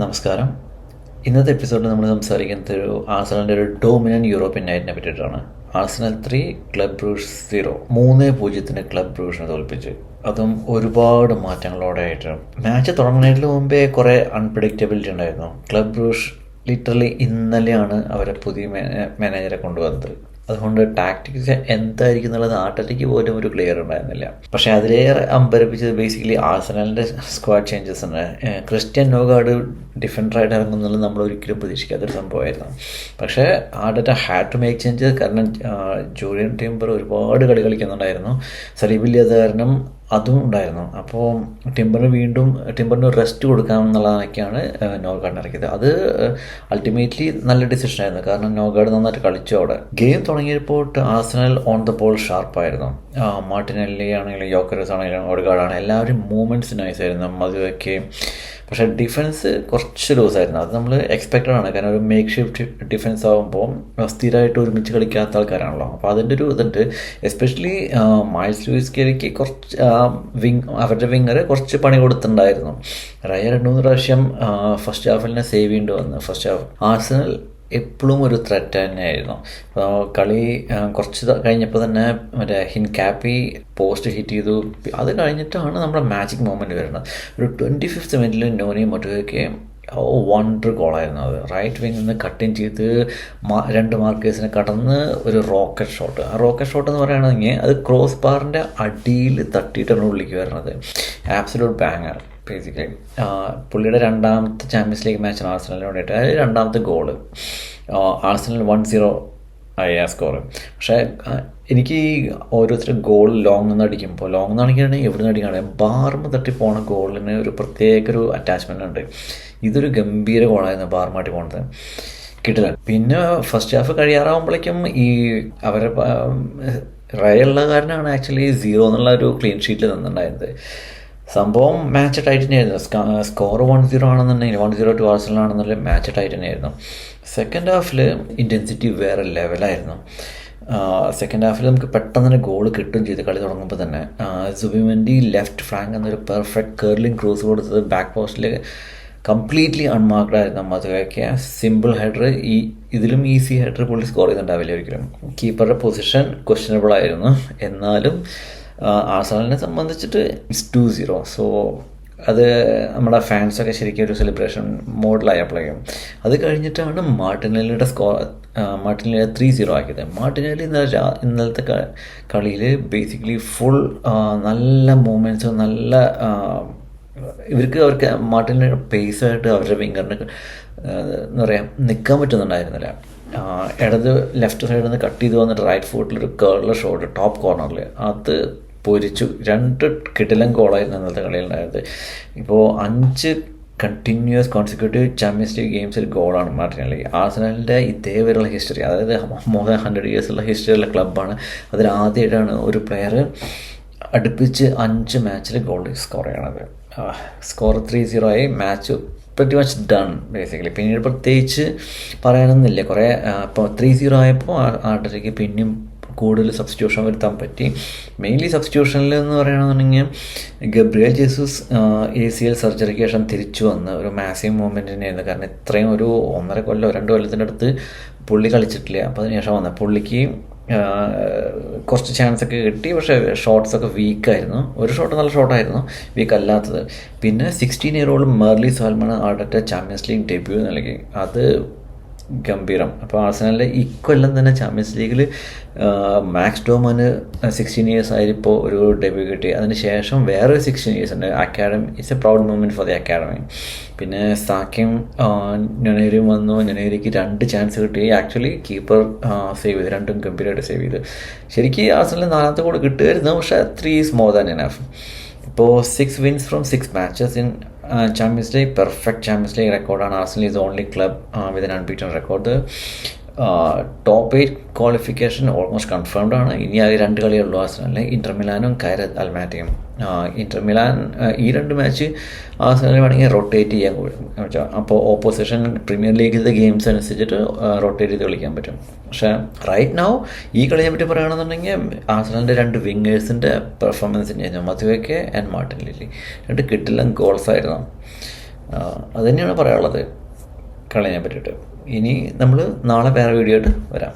നമസ്കാരം. ഇന്നത്തെ എപ്പിസോഡിൽ നമ്മൾ സംസാരിക്കുന്നത് ആഴ്സണലിൻ്റെ ഒരു ഡോമിനൻ്റ് യൂറോപ്യൻ നൈറ്റിനെ പറ്റിയിട്ടാണ്. ആഴ്സണൽ 3 ക്ലബ് ബ്രൂഷ് 0 3-0 ക്ലബ് ബ്രൂഷിനെ തോൽപ്പിച്ച്, അതും ഒരുപാട് മാറ്റങ്ങളോടെ ആയിട്ട്. മാച്ച് തുടങ്ങുന്നതിന് മുമ്പേ കുറേ അൺപ്രഡിക്റ്റബിലിറ്റി ഉണ്ടായിരുന്നു. ക്ലബ് ബ്രൂഷ് ലിറ്ററലി ഇന്നലെയാണ് അവരെ പുതിയ മാനേജറെ കൊണ്ടുവന്നത്. അതുകൊണ്ട് ടാക്ടിക്സ് എന്തായിരിക്കും എന്നുള്ളത് ആർട്ടറ്റയ്ക്ക് പോലും ഒരു ക്ലിയർ ഉണ്ടായിരുന്നില്ല. പക്ഷേ അതിലേറെ അമ്പരപ്പിച്ചത് ബേസിക്കലി ആഴ്സണലിൻ്റെ സ്ക്വാഡ് ചേഞ്ചസ് ആണ്. ക്രിസ്ത്യൻ നോഗാർഡ് ഡിഫൻഡറായിട്ട് ഇറങ്ങുന്നത് നമ്മൾ ഒരിക്കലും പ്രതീക്ഷിക്കാത്തൊരു സംഭവമായിരുന്നു. പക്ഷേ Arteta had to make changes. കാരണം ജൂലിയൻ ടിംബർ ഒരുപാട് കളി കളിക്കുന്നുണ്ടായിരുന്നു. സലീബില്ലാത്ത കാരണം അതും ഉണ്ടായിരുന്നു. അപ്പോൾ ടിംബറിന് റെസ്റ്റ് കൊടുക്കാമെന്നുള്ളതൊക്കെയാണ് നോഗാർഡിന് ഇറക്കിയത്. അത് അൾട്ടിമേറ്റ്ലി നല്ല ഡിസിഷനായിരുന്നു. കാരണം നോഗാർഡ് നന്നായിട്ട് കളിച്ചു. അവിടെ ഗെയിം തുടങ്ങിയപ്പോൾ ആഴ്സണൽ ഓൺ ദ ബോൾ ഷാർപ്പായിരുന്നു. മാർട്ടിനെല്ലി ആണെങ്കിലും യോക്കറസ് ആണെങ്കിലും ഓഡ്ഗാർഡ് ആണെങ്കിലും എല്ലാവരും മൂവ്മെൻറ്റ്സ് നൈസായിരുന്നു. മതുവൊക്കെ. പക്ഷേ ഡിഫൻസ് കുറച്ച് ലൂസായിരുന്നു. അത് നമ്മൾ എക്സ്പെക്റ്റഡ് ആണ്. കാരണം ഒരു മേക്ക് ഷിഫ്റ്റ് ഡിഫൻസ് ആകുമ്പോൾ സ്ഥിരമായിട്ട് ഒരുമിച്ച് കളിക്കാത്ത ആൾക്കാരാണല്ലോ. അപ്പോൾ അതിൻ്റെ ഒരു ഇതുണ്ട്. എസ്പെഷ്യലി മൈൽസ് ലൂയിസ് സ്കെലിക്ക് കുറച്ച് അവരുടെ വിങ്ങർ കുറച്ച് പണി കൊടുത്തിട്ടുണ്ടായിരുന്നു. റയ 2-3 പ്രാവശ്യം ഫസ്റ്റ് ഹാഫിനെ സേവ് ചെയ്യേണ്ടി വന്നു. ഫസ്റ്റ് ഹാഫ് ആഴ്സണൽ എപ്പോഴും ഒരു ത്രെറ്റ് തന്നെയായിരുന്നു. കളി കുറച്ച് കഴിഞ്ഞപ്പോൾ തന്നെ മറ്റേ ഹിൻകാപ്പി പോസ്റ്റ് ഹിറ്റ് ചെയ്തു. അത് കഴിഞ്ഞിട്ടാണ് നമ്മുടെ മാജിക് മൊമെൻറ്റ് വരുന്നത്. ഒരു 25th മിനിറ്റിൽ നോനി മൊട്ടുവയ്ക്ക് വണ്ടർ ഗോളായിരുന്നു അത്. റൈറ്റ് വിങ്ങിൽ നിന്ന് കട്ടിങ് ചെയ്ത് 2 മാർക്കേഴ്സിനെ കടന്ന് ഒരു റോക്കറ്റ് ഷോട്ട്. ആ റോക്കറ്റ് ഷോട്ട് എന്ന് പറയുകയാണെങ്കിൽ അത് ക്രോസ് ബാറിൻ്റെ അടിയിൽ തട്ടിയിട്ടാണ് ഉള്ളിലേക്ക് വരുന്നത്. Absolute ബാങ്ങർ basically. പുള്ളിയുടെ 2ാമത്തെ ചാമ്പ്യൻസ് ലീഗ് മാച്ചാണ് ആഴ്സണലിന് വേണ്ടിയിട്ട്. അത് 2ാമത്തെ ഗോള്. ആഴ്സണൽ 1-0 ആയി ആ സ്കോർ. പക്ഷേ എനിക്ക് ഈ ഓരോരുത്തരും ഗോൾ ലോങ് നിന്ന് അടിക്കുകയാണെങ്കിൽ എവിടെ നിന്ന് അടിക്കുകയാണെങ്കിൽ ബാർമ തട്ടി പോണ ഗോളിന് ഒരു പ്രത്യേക ഒരു അറ്റാച്ച്മെൻ്റ് ഉണ്ട്. ഇതൊരു ഗംഭീര ഗോളായിരുന്നു ബാർമാട്ടി പോണത്. കിട്ടില്ല. പിന്നെ ഫസ്റ്റ് ഹാഫ് കഴിയാറാകുമ്പോഴേക്കും ഈ അവരെ റയുള്ള കാരനാണ് ആക്ച്വലി 0 എന്നുള്ള ഒരു ക്ലീൻ ഷീറ്റിൽ നിന്നുണ്ടായിരുന്നത്. സംഭവം മാച്ച് ടൈറ്റ് തന്നെയായിരുന്നു. സ്കോർ 1-0 ആണെന്നുണ്ടെങ്കിൽ 1-0 ടു ആഴ്സണൽ ആണെന്നുണ്ടെങ്കിൽ മാച്ച് ടൈറ്റ് തന്നെയായിരുന്നു. സെക്കൻഡ് ഹാഫിൽ ഇൻറ്റൻസിറ്റി വേറെ ലെവലായിരുന്നു. സെക്കൻഡ് ഹാഫിൽ നമുക്ക് പെട്ടെന്ന് തന്നെ ഗോൾ കിട്ടും ചെയ്ത് കളി തുടങ്ങുമ്പോൾ തന്നെ. സുബിമെൻഡി ലെഫ്റ്റ് ഫ്ലാങ്ക് എന്നൊരു പെർഫെക്റ്റ് കേർലിംഗ് ക്രോസ് കൊടുത്തത് ബാക്ക് പോസ്റ്റിൽ കംപ്ലീറ്റ്ലി അൺമാർക്ക്ഡ് ആയിരുന്നു. അതൊക്കെ സിമ്പിൾ ഹെഡർ. ഇതിലും ഈസി ഹെഡർ പുള്ളി സ്കോർ ചെയ്തിട്ടുണ്ടാവില്ല ഒരിക്കലും. കീപ്പറുടെ പൊസിഷൻ ക്വസ്റ്റ്യനബിൾ ആയിരുന്നു. എന്നാലും ആഴ്സണലിനെ സംബന്ധിച്ചിട്ട് 2-0. സോ അത് നമ്മുടെ ഫാൻസൊക്കെ ശരിക്കും ഒരു സെലിബ്രേഷൻ മോഡിലായപ്പോഴേക്കും. അത് കഴിഞ്ഞിട്ടാണ് മാർട്ടിനെല്ലിയുടെ 3-0 ആക്കിയത്. മാർട്ടിനെല്ലി ഇന്നലത്തെ കളിയിൽ ബേസിക്കലി ഫുൾ നല്ല മൂമെൻറ്റ്സ്, നല്ല അവർക്ക് മാർട്ടിനെല്ലിയുടെ പേസായിട്ട് അവരുടെ വിങ്ങറിന് എന്താ പറയുക നിൽക്കാൻ പറ്റുന്നുണ്ടായിരുന്നില്ല. ലെഫ്റ്റ് സൈഡിൽ നിന്ന് കട്ട് ചെയ്ത് വന്നിട്ട് റൈറ്റ് ഫുട്ടിലൊരു കേർലർ ഷോട്ട് ടോപ്പ് കോർണറിൽ അത് പൊരിച്ചു. 2 കിടിലൻ ഗോളായിരുന്നു ഇന്നത്തെ കളിയിലുണ്ടായത്. ഇപ്പോൾ 5 കണ്ടിന്യൂസ് കോൺസിക്യൂട്ടീവ് ചാമ്പ്യൻസ് ലീഗ് ഗെയിംസിൽ ഗോളാണ് മാർട്ടിനെല്ലി. ആഴ്സണലിൻ്റെ ഇതേവരെയുള്ള ഹിസ്റ്ററി, അതായത് മോർ ദാൻ 100 ഇയേഴ്സുള്ള ഹിസ്റ്ററിയുള്ള ക്ലബ്ബാണ്. അതിലാദ്യമായിട്ടാണ് ഒരു പ്ലെയർ അടുപ്പിച്ച് 5 മാച്ചിൽ ഗോൾ സ്കോർ ചെയ്യണത്. സ്കോർ 3-0 ആയി. Match pretty much done basically. പിന്നീട് പ്രത്യേകിച്ച് പറയാനൊന്നുമില്ല. കുറേ ഇപ്പോൾ 3-0 ആയപ്പോൾ ആർട്ടറ്റയ്ക്ക് പിന്നെയും കൂടുതൽ സബ്സ്റ്റിറ്റ്യൂഷൻ വരുത്താൻ പറ്റി. മെയിൻലി സബ്സ്റ്റിറ്റ്യൂഷനിൽ എന്ന് പറയുകയാണെന്നുണ്ടെങ്കിൽ ഗബ്രിയേൽ ജെസൂസ് ACL സർജറിക്ക് ശേഷം തിരിച്ചു വന്ന് ഒരു മാസീവ് മൂവ്മെൻറ്റ് തന്നെയായിരുന്നു. കാരണം ഇത്രയും ഒരു 1.5 കൊല്ലം 2 കൊല്ലത്തിൻ്റെ അടുത്ത് പുള്ളി കളിച്ചിട്ടില്ല. അപ്പോൾ അതിനുശേഷം വന്നത് പുള്ളിക്ക് കുറച്ച് ചാൻസൊക്കെ കിട്ടി. പക്ഷേ ഷോട്ട്സൊക്കെ വീക്കായിരുന്നു. ഒരു ഷോട്ട് നല്ല ഷോട്ടായിരുന്നു, വീക്ക് അല്ലാത്തത്. പിന്നെ 16-year-old Merly salmon Arteta champions league debut നൽകി. അത് ഗംഭീരം. അപ്പോൾ ആഴ്സണലിൻ്റെ ഇക്കൊല്ലം തന്നെ ചാമ്പ്യൻസ് ലീഗിൽ മാക്സ് ഡോമന് 16 years ആയിരിപ്പോൾ ഒരു ഡെബ്യൂ കിട്ടി. അതിന് ശേഷം വേറൊരു 16 years ഉണ്ട്. Academy it's a proud moment for the academy. പിന്നെ സാക്കിയും നെനേരിയും വന്നു. നെനേരിക്ക് 2 ചാൻസ് കിട്ടി. ആക്ച്വലി കീപ്പർ സേവ് ചെയ്ത്, 2ഉം ഗംഭീരമായിട്ട് സേവ് ചെയ്ത്. ശരിക്കും ആഴ്സണലിന് 4ാമത്തെ ഗോൾ കിട്ടുമായിരുന്നു. പക്ഷേ 3 is more than enough. ഇപ്പോൾ 6 wins from 6 matches in Champions League. Perfect Champions League റെക്കോർഡാണ്. Arsenal is only club with an unbeaten record. Top 8 qualification almost confirmed ആണ്. ഇനി ആ 2 കളിയുള്ളൂ ആഴ്സണലിൽ. ഇൻ്റർ മിലാനും കൈറത്ത് അൽമാറ്റിയും. ഇൻ്റർ മിലാൻ ഈ 2 മാച്ച് ആഴ്സണലിന് വേണമെങ്കിൽ റൊട്ടേറ്റ് ചെയ്യാൻ പറ്റും. അപ്പോൾ ഓപ്പോസിഷൻ പ്രീമിയർ ലീഗിലത്തെ ഗെയിംസ് അനുസരിച്ചിട്ട് റൊട്ടേറ്റ് ചെയ്ത് കളിക്കാൻ പറ്റും. പക്ഷേ റൈറ്റ് നൗ ഈ കളിയെ പറ്റി പറയുകയാണെന്നുണ്ടെങ്കിൽ ആഴ്സണലിൻ്റെ 2 വിങ്ങേഴ്സിൻ്റെ പെർഫോമൻസ് തന്നെയായിരുന്നു. മതുവയ്ക്ക് ആൻഡ് മാർട്ടിനെല്ലി 2 കിട്ടില്ല ഗോൾസ് ആയിരുന്നു. അത് തന്നെയാണ് പറയാനുള്ളത് കളിനെ പറ്റിയിട്ട്. ഇനി നമ്മൾ നാളെ വേറെ വീഡിയോ ആയിട്ട് വരാം.